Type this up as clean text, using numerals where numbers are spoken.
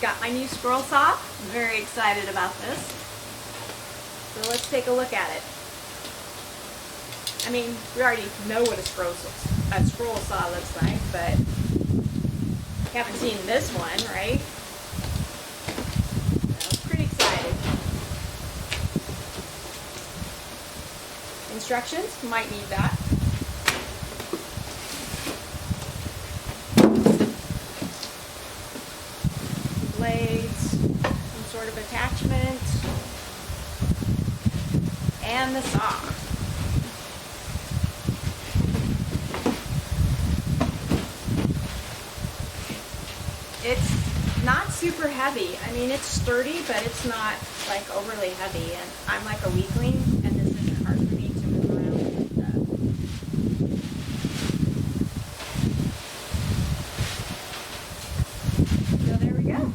Got my new scroll saw. I'm very excited about this. So let's take a look at it. I mean, we already know what a scroll saw looks like, but haven't seen this one, right? So pretty excited. Instructions, might need that. Blades, some sort of attachment, and the saw. It's not super heavy. I mean, it's sturdy, but it's not like overly heavy. And I'm like a weakling, and this isn't hard for me to move around and stuff. So there we go.